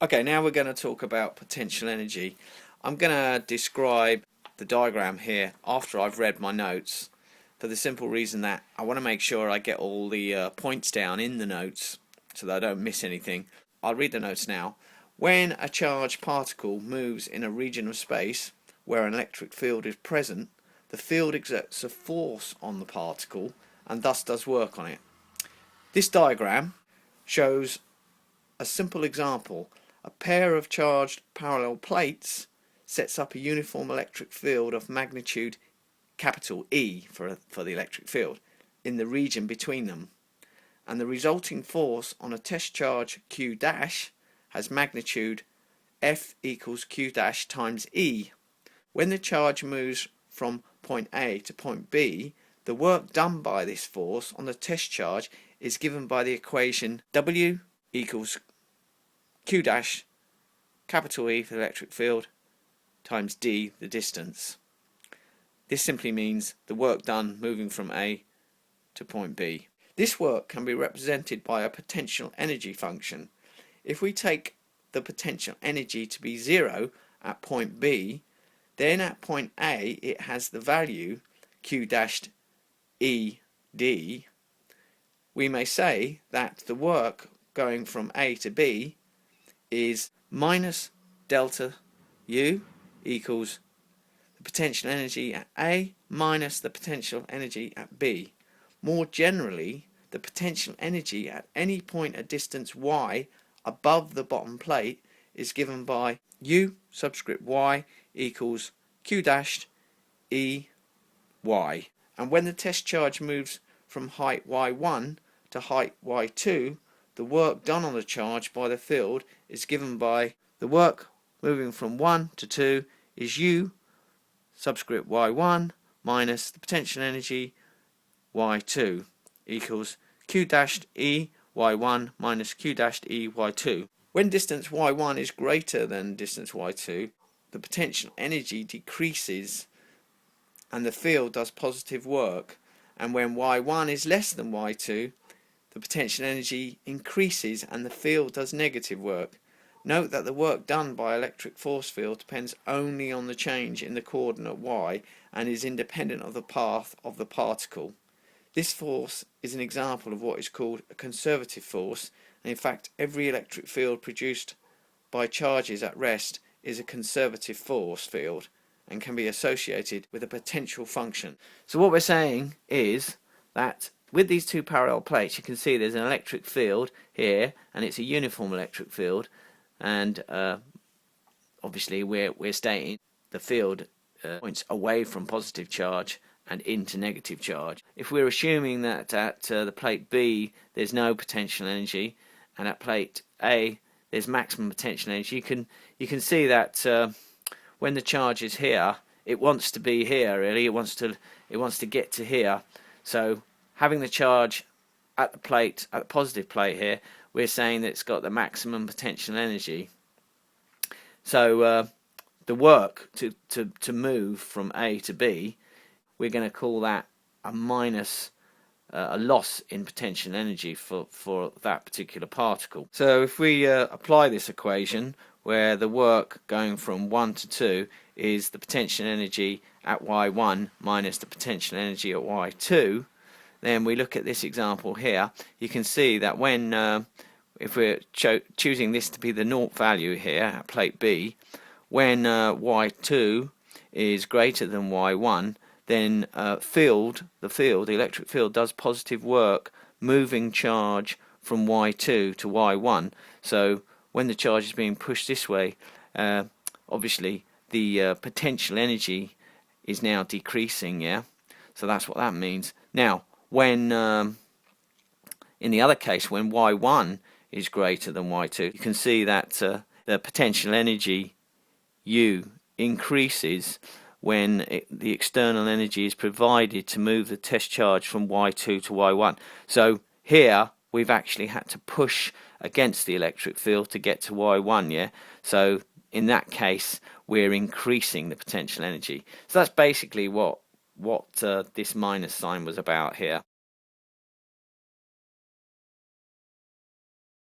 Okay, now we're going to talk about potential energy. I'm going to describe the diagram here after I've read my notes, for the simple reason that I want to make sure I get all the points down in the notes so that I don't miss anything. I'll read the notes now. When a charged particle moves in a region of space where an electric field is present, the field exerts a force on the particle and thus does work on it. This diagram shows a simple example. A pair of charged parallel plates sets up a uniform electric field of magnitude capital E for the electric field in the region between them, and the resulting force on a test charge Q dash has magnitude F equals Q dash times E. When the charge moves from point A to point B, the work done by this force on the test charge is given by the equation W equals Q dash capital E for the electric field times D, the distance. This simply means the work done moving from A to point B. This work can be represented by a potential energy function. If we take the potential energy to be 0 at point B, then at point A it has the value Q dashed ED. We may say that the work going from A to B is minus delta U equals the potential energy at A minus the potential energy at B. More generally, the potential energy at any point at distance y above the bottom plate is given by U subscript y equals Q dashed E y. And when the test charge moves from height y1 to height y2, the work done on the charge by the field is given by the work moving from 1 to 2 is U subscript y1 minus the potential energy y2 equals Q dashed E y1 minus Q dashed E y2. When distance y1 is greater than distance y2, the potential energy decreases and the field does positive work, and when y1 is less than y2, the potential energy increases and the field does negative work. Note that the work done by electric force field depends only on the change in the coordinate y and is independent of the path of the particle. This force is an example of what is called a conservative force, and in fact every electric field produced by charges at rest is a conservative force field and can be associated with a potential function. So what we're saying is that with these two parallel plates, you can see there's an electric field here, and it's a uniform electric field, and obviously we're stating the field points away from positive charge and into negative charge. If we're assuming that at the plate B there's no potential energy, and at plate A there's maximum potential energy, you can see that when the charge is here, it wants to be here. Really, it wants to get to here. So having the charge at the plate, at the positive plate here, we're saying that it's got the maximum potential energy. So the work to move from A to B, we're going to call that a minus, a loss in potential energy for that particular particle. So if we apply this equation, where the work going from 1 to 2 is the potential energy at y1 minus the potential energy at y2, then we look at this example here. You can see that when if we're choosing this to be the naught value here at plate B, when y2 is greater than y1, then the electric field does positive work moving charge from y2 to y1. So when the charge is being pushed this way, obviously the potential energy is now decreasing, yeah? So that's what that means. Now, when in the other case, when y1 is greater than y2, you can see that the potential energy U increases when the external energy is provided to move the test charge from y2 to y1. So here we've actually had to push against the electric field to get to y1, yeah? So in that case we're increasing the potential energy. So that's basically what this minus sign was about here.